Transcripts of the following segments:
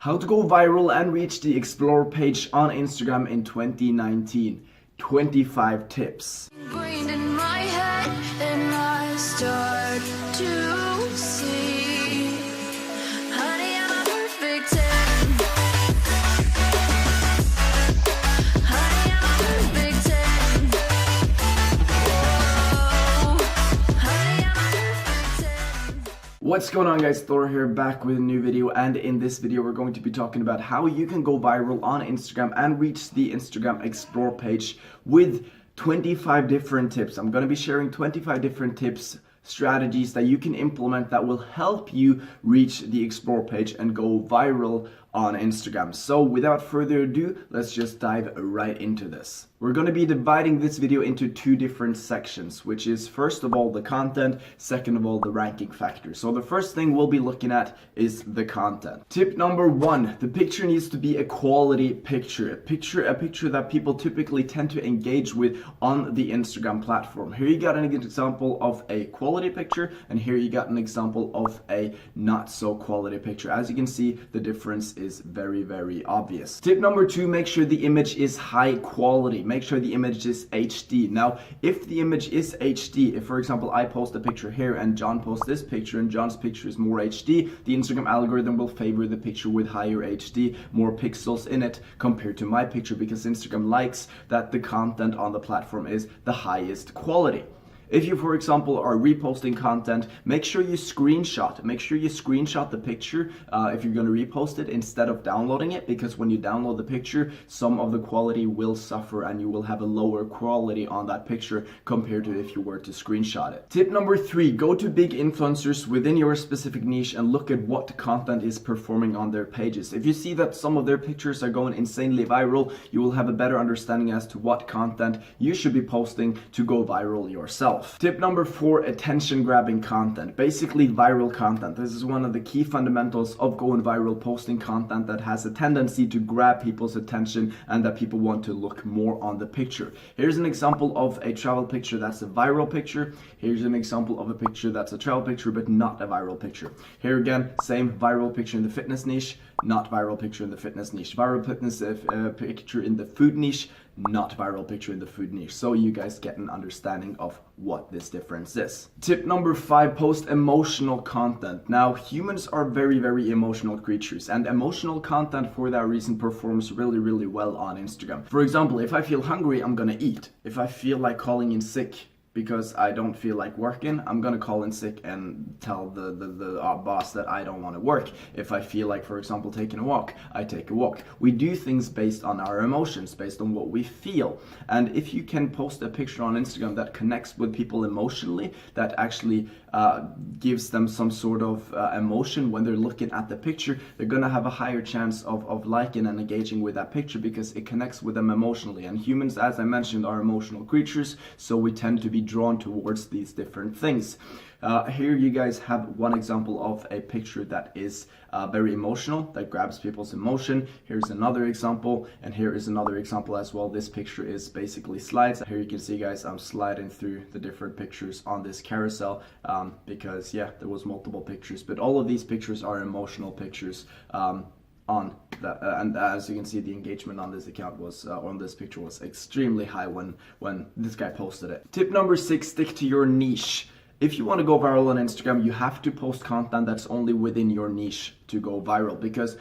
How to go viral and reach the Explore page on Instagram in 2019. 25 tips. Brain in my head, and I start to see. Honey, I'm a perfect 10. Honey, I'm a perfect 10. Whoa. Honey, I'm a perfect 10. What's going on, guys? Thor here, back with a new video, and in this video we're going to be talking about how you can go viral on Instagram and reach the Instagram Explore page with 25 different tips. I'm going to be sharing 25 different tips, strategies that you can implement that will help you reach the Explore page and go viral on Instagram. So without further ado, let's just dive right into this. We're going to be dividing this video into two different sections, which is first of all the content, second of all the ranking factor. So the first thing we'll be looking at is the content. Tip number one, the picture needs to be a quality picture. A picture that people typically tend to engage with on the Instagram platform. Here you got an example of a quality picture, and here you got an example of a not so quality picture. As you can see, the difference is very, very obvious. Tip number two, make sure the image is high quality. Make sure the image is HD. Now, if the image is HD, if for example I post a picture here and John posts this picture and John's picture is more HD, the Instagram algorithm will favor the picture with higher HD, more pixels in it compared to my picture, because Instagram likes that the content on the platform is the highest quality. If you, for example, are reposting content, make sure you screenshot the picture if you're going to repost it instead of downloading it, because when you download the picture, some of the quality will suffer and you will have a lower quality on that picture compared to if you were to screenshot it. Tip number three, go to big influencers within your specific niche and look at what content is performing on their pages. If you see that some of their pictures are going insanely viral, you will have a better understanding as to what content you should be posting to go viral yourself. Tip number four, attention grabbing content. Basically viral content. This is one of the key fundamentals of going viral, posting content that has a tendency to grab people's attention and that people want to look more on the picture. Here's an example of a travel picture that's a viral picture. Here's an example of a picture that's a travel picture but not a viral picture. Here again, same viral picture in the fitness niche, not viral picture in the fitness niche. Viral fitness picture in the food niche, not viral picture in the food niche. So you guys get an understanding of what this difference is. Tip number five, post emotional content. Now, humans are very, very emotional creatures, and emotional content for that reason performs really, really well on Instagram. For example, if I feel hungry, I'm gonna eat. If I feel like calling in sick because I don't feel like working, I'm gonna call in sick and tell the boss that I don't want to work. If I feel like, for example, taking a walk, I take a walk. We do things based on our emotions, based on what we feel. And if you can post a picture on Instagram that connects with people emotionally, that actually gives them some sort of emotion when they're looking at the picture, they're gonna have a higher chance of liking and engaging with that picture because it connects with them emotionally. And humans, as I mentioned, are emotional creatures, so we tend to be drawn towards these different things. Here you guys have one example of a picture that is very emotional, that grabs people's emotion. Here's another example, and here is another example as well. This picture is basically slides. Here you can see, guys, I'm sliding through the different pictures on this carousel because yeah, there was multiple pictures, but all of these pictures are emotional pictures. And as you can see, the engagement on this account was on this picture was extremely high when this guy posted it. Tip number six, stick to your niche. If you want to go viral on Instagram, you have to post content that's only within your niche to go viral, because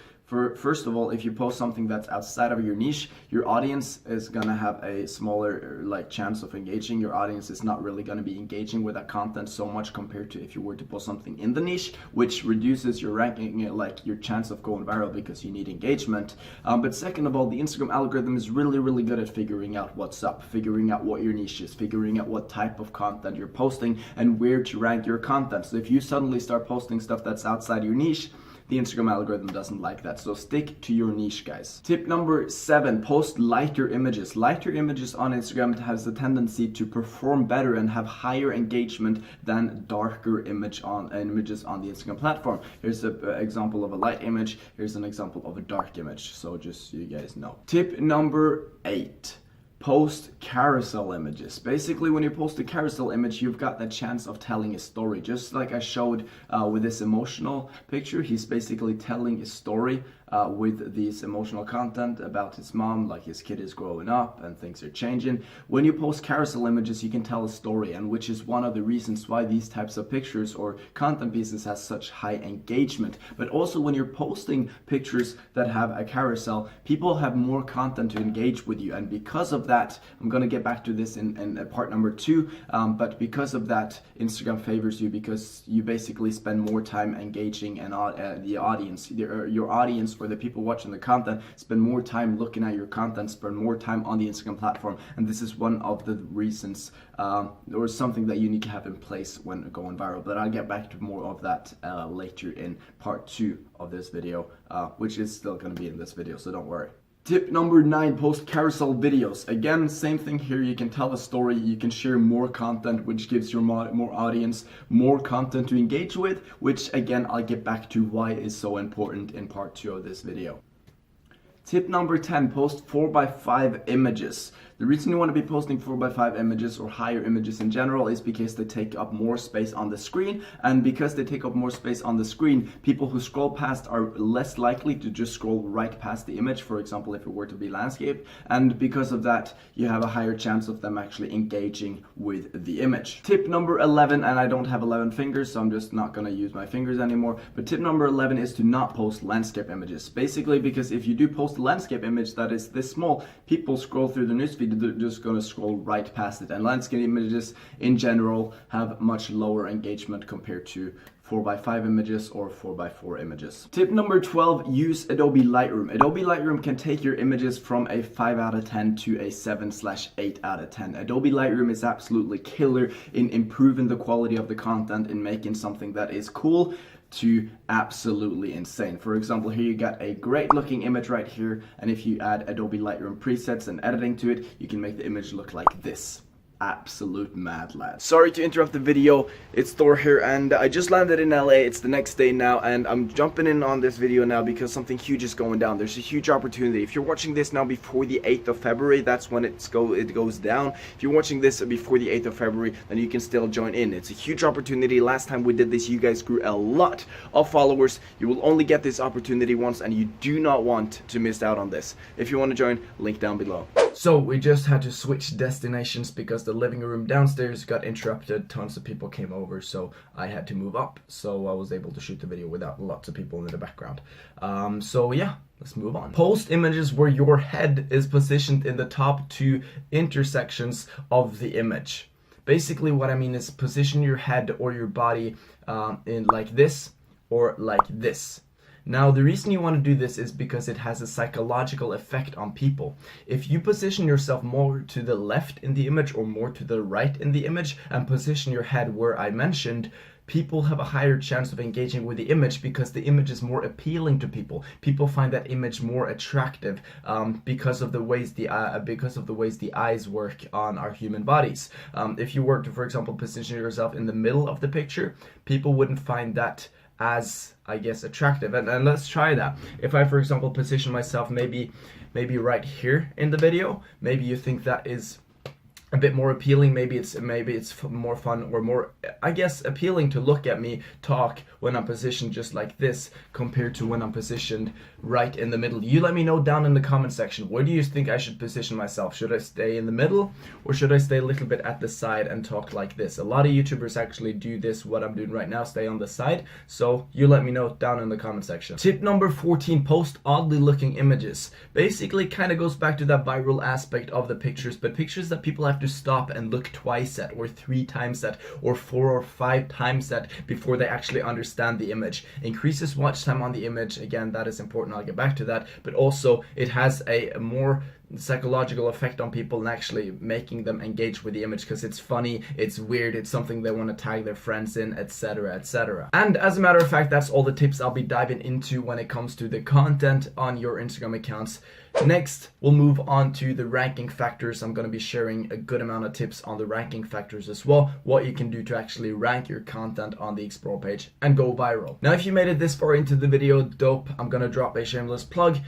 first of all, if you post something that's outside of your niche, your audience is gonna have a smaller chance of engaging. Your audience is not really gonna be engaging with that content so much compared to if you were to post something in the niche, which reduces your ranking, your chance of going viral because you need engagement. But second of all, the Instagram algorithm is really, really good at figuring out what's up, figuring out what your niche is, figuring out what type of content you're posting and where to rank your content. So if you suddenly start posting stuff that's outside your niche, the Instagram algorithm doesn't like that. So stick to your niche, guys. Tip number seven, post lighter images. Lighter images on Instagram has a tendency to perform better and have higher engagement than darker images on the Instagram platform. Here's an example of a light image. Here's an example of a dark image. So just so you guys know. Tip number eight, post carousel images. Basically, when you post a carousel image, you've got the chance of telling a story. Just like I showed with this emotional picture, he's basically telling a story with these emotional content about his mom, like his kid is growing up and things are changing. When you post carousel images, you can tell a story, and which is one of the reasons why these types of pictures or content pieces has such high engagement. But also when you're posting pictures that have a carousel, people have more content to engage with you, and because of that, I'm going to get back to this in part number 2, but because of that, Instagram favors you because you basically spend more time engaging, and the audience, your audience or the people watching the content spend more time looking at your content, spend more time on the Instagram platform, and this is one of the reasons or something that you need to have in place when going viral. But I'll get back to more of that later in part 2 of this video, which is still going to be in this video, so don't worry. Tip number 9, post carousel videos. Again, same thing here. You can tell a story, you can share more content, which gives your more audience more content to engage with, which again, I'll get back to why is so important in part 2 of this video. Tip number 10, post 4x5 images. The reason you want to be posting 4x5 images or higher images in general is because they take up more space on the screen, and because they take up more space on the screen, people who scroll past are less likely to just scroll right past the image, for example, if it were to be landscape, and because of that, you have a higher chance of them actually engaging with the image. Tip number 11, and I don't have 11 fingers, so I'm just not going to use my fingers anymore, but tip number 11 is to not post landscape images. Basically, because if you do post a landscape image that is this small, people scroll through the newsfeed, they're just going to scroll right past it, and landscape images in general have much lower engagement compared to 4x5 images or 4x4 images. Tip number 12, use Adobe Lightroom. Adobe Lightroom can take your images from a 5 out of 10 to a 7/8 out of 10. Adobe Lightroom is absolutely killer in improving the quality of the content, in making something that is cool to absolutely insane. For example, here you got a great looking image right here, and if you add Adobe Lightroom presets and editing to it, you can make the image look like this. Absolute mad lad. Sorry to interrupt the video, it's Thor here, and I just landed in LA. It's the next day now, and I'm jumping in on this video now because something huge is going down. There's a huge opportunity. If you're watching this now before the 8th of February, that's when it goes down. If you're watching this before the 8th of February, then you can still join in. It's a huge opportunity. Last time we did this, you guys grew a lot of followers. You will only get this opportunity once, and you do not want to miss out on this. If you want to join, link down below. So we just had to switch destinations because the living room downstairs got interrupted. Tons of people came over, so I had to move up, so I was able to shoot the video without lots of people in the background. So yeah, let's move on. Post images where your head is positioned in the top 2 intersections of the image. Basically what I mean is position your head or your body in like this or like this. Now, the reason you want to do this is because it has a psychological effect on people. If you position yourself more to the left in the image or more to the right in the image and position your head where I mentioned, people have a higher chance of engaging with the image because the image is more appealing to people. People find that image more attractive because of the ways the eyes work on our human bodies. If you were to, for example, position yourself in the middle of the picture, people wouldn't find that as, I guess, attractive. And let's try that. If I, for example, position myself maybe right here in the video, maybe you think that is a bit more appealing. Maybe it's more fun or more, I guess, appealing to look at me talk when I'm positioned just like this compared to when I'm positioned right in the middle. You let me know down in the comment section, where do you think I should position myself? Should I stay in the middle or should I stay a little bit at the side and talk like this? A lot of YouTubers actually do this, what I'm doing right now, stay on the side. So you let me know down in the comment section. Tip number 14, post oddly looking images. Basically kind of goes back to that viral aspect of the pictures, but pictures that people have to stop and look twice at, or 3 times at, or 4 or 5 times at before they actually understand the image. Increases watch time on the image. Again, that is important. I'll get back to that. But also it has a more psychological effect on people and actually making them engage with the image because it's funny, it's weird, it's something they want to tag their friends in, etc, etc. And as a matter of fact, that's all the tips I'll be diving into when it comes to the content on your Instagram accounts. Next, we'll move on to the ranking factors. I'm going to be sharing a good amount of tips on the ranking factors as well, what you can do to actually rank your content on the Explore page and go viral. Now, if you made it this far into the video, dope. I'm going to drop a shameless plug.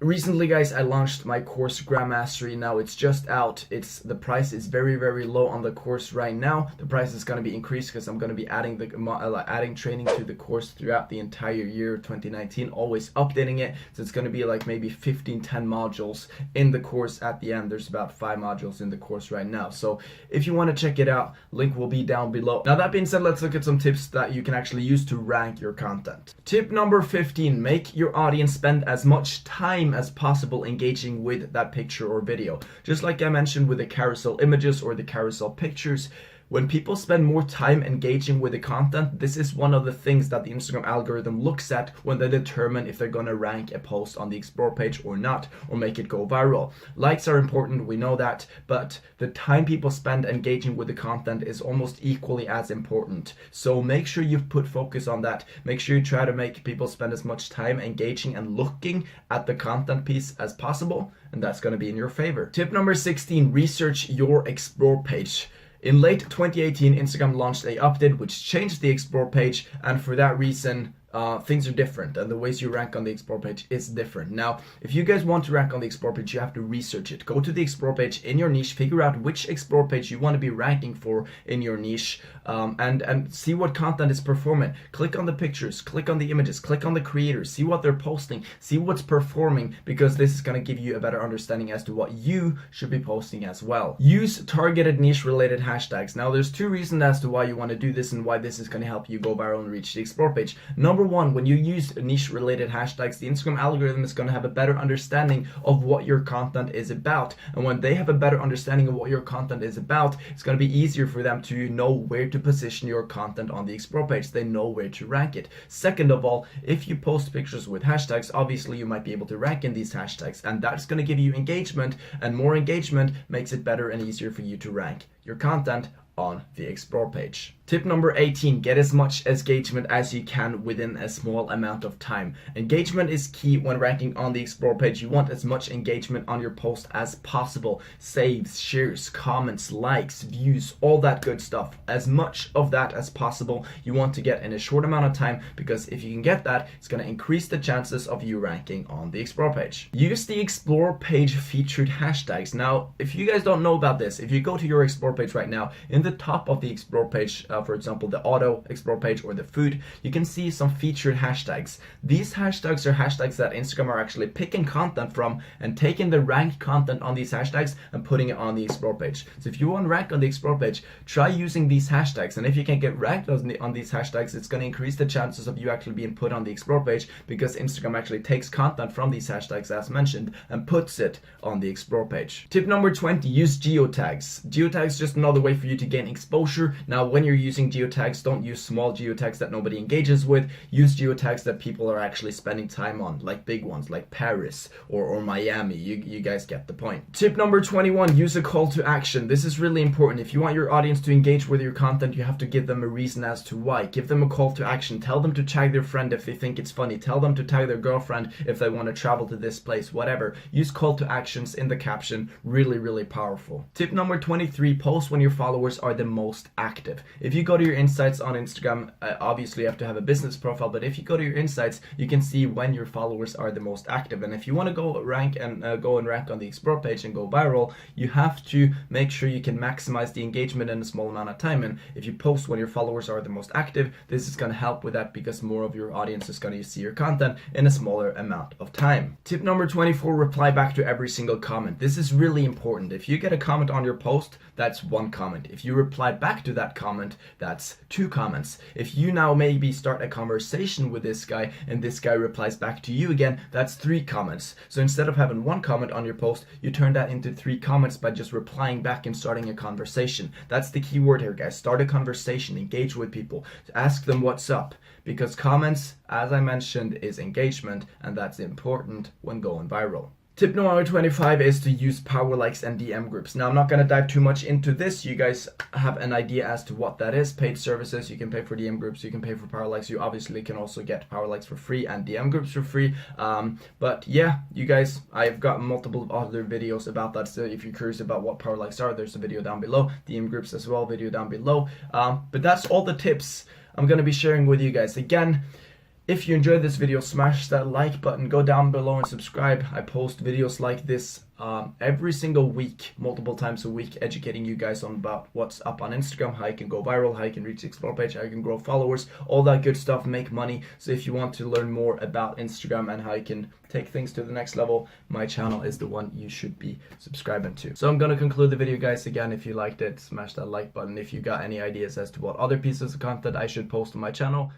Recently, guys, I launched my course Grandmastery. Now it's just out. The price is very low on the course right now. The price is going to be increased because I'm going to be adding adding training to the course throughout the entire year 2019, always updating it. So it's going to be like maybe 10 modules in the course at the end. There's about 5 modules in the course right now. So if you want to check it out, link will be down below. Now that being said, let's look at some tips that you can actually use to rank your content. Tip number 15, make your audience spend as much time as possible engaging with that picture or video. Just like I mentioned with the carousel images or the carousel pictures, when people spend more time engaging with the content, this is one of the things that the Instagram algorithm looks at when they determine if they're gonna rank a post on the explore page or not, or make it go viral. Likes are important, we know that, but the time people spend engaging with the content is almost equally as important. So make sure you put focus on that. Make sure you try to make people spend as much time engaging and looking at the content piece as possible, and that's gonna be in your favor. Tip number 16, research your explore page. In late 2018, Instagram launched an update which changed the explore page, and for that reason, things are different and the ways you rank on the explore page is different. Now, if you guys want to rank on the explore page, you have to research it. Go to the explore page in your niche, figure out which explore page you want to be ranking for in your niche, and see what content is performing. Click on the pictures, click on the images, click on the creators, see what they're posting, see what's performing, because this is going to give you a better understanding as to what you should be posting as well. Use targeted niche related hashtags. Now, there's 2 reasons as to why you want to do this and why this is going to help you go viral and reach the explore page. Number 1, when you use niche related hashtags, the Instagram algorithm is going to have a better understanding of what your content is about. And when they have a better understanding of what your content is about, it's going to be easier for them to know where to position your content on the explore page. They know where to rank it. Second of all, if you post pictures with hashtags, obviously you might be able to rank in these hashtags, and that's going to give you engagement, and more engagement makes it better and easier for you to rank your content on the explore page. Tip number 18, get as much engagement as you can within a small amount of time. Engagement is key when ranking on the explore page. You want as much engagement on your post as possible. Saves, shares, comments, likes, views, all that good stuff. As much of that as possible you want to get in a short amount of time, because if you can get that, it's going to increase the chances of you ranking on the explore page. Use the explore page featured hashtags. Now, if you guys don't know about this, if you go to your explore page right now, in the top of the explore page, for example the auto explore page or the food, you can see some featured hashtags. These hashtags are hashtags that Instagram are actually picking content from and taking the ranked content on these hashtags and putting it on the explore page. So if you want to rank on the explore page, try using these hashtags, and if you can get ranked on these hashtags, it's going to increase the chances of you actually being put on the explore page, because Instagram actually takes content from these hashtags as mentioned and puts it on the explore page. Tip number 20, use geotags. Geotags is just another way for you to gain exposure. Now, when you're using geotags, don't use small geotags that nobody engages with. Use geotags that people are actually spending time on, like big ones like Paris or Miami. You guys get the point. Tip number 21, use a call to action. This is really important. If you want your audience to engage with your content, you have to give them a reason as to why. Give them a call to action. Tell them to tag their friend if they think it's funny. Tell them to tag their girlfriend if they want to travel to this place, whatever. Use call to actions in the caption. Really powerful. Tip number 23, post when your followers are the most active. If you go to your insights on Instagram, obviously you have to have a business profile, but if you go to your insights, you can see when your followers are the most active. And if you want to go rank on the explore page and go viral, you have to make sure you can maximize the engagement in a small amount of time. And if you post when your followers are the most active, this is going to help with that, because more of your audience is going to see your content in a smaller amount of time. Tip number 24, reply back to every single comment. This is really important. If you get a comment on your post, that's 1 comment. If you reply back to that comment, that's 2 comments. If you now maybe start a conversation with this guy and this guy replies back to you again, that's 3 comments. So instead of having 1 comment on your post, you turn that into 3 comments by just replying back and starting a conversation. That's the key word here, guys. Start a conversation, engage with people, ask them what's up, because comments, as I mentioned, is engagement, and that's important when going viral. Tip number 25 is to use POWERLIKES and DM groups. Now, I'm not going to dive too much into this. You guys have an idea as to what that is. Paid services, you can pay for DM groups, you can pay for POWERLIKES. You obviously can also get POWERLIKES for free and DM groups for free. But yeah, you guys, I've got multiple other videos about that. So if you're curious about what POWERLIKES are, there's a video down below. DM groups as well, video down below. But that's all the tips I'm going to be sharing with you guys. Again, If you enjoyed this video, smash that like button, go down below and subscribe. I post videos like this every single week, multiple times a week, educating you guys on about what's up on Instagram, how you can go viral, how you can reach the explore page, how you can grow followers, all that good stuff, make money. So if you want to learn more about Instagram and how you can take things to the next level, my channel is the one you should be subscribing to. So I'm gonna conclude the video, guys. Again, if you liked it, smash that like button. If you got any ideas as to what other pieces of content I should post on my channel,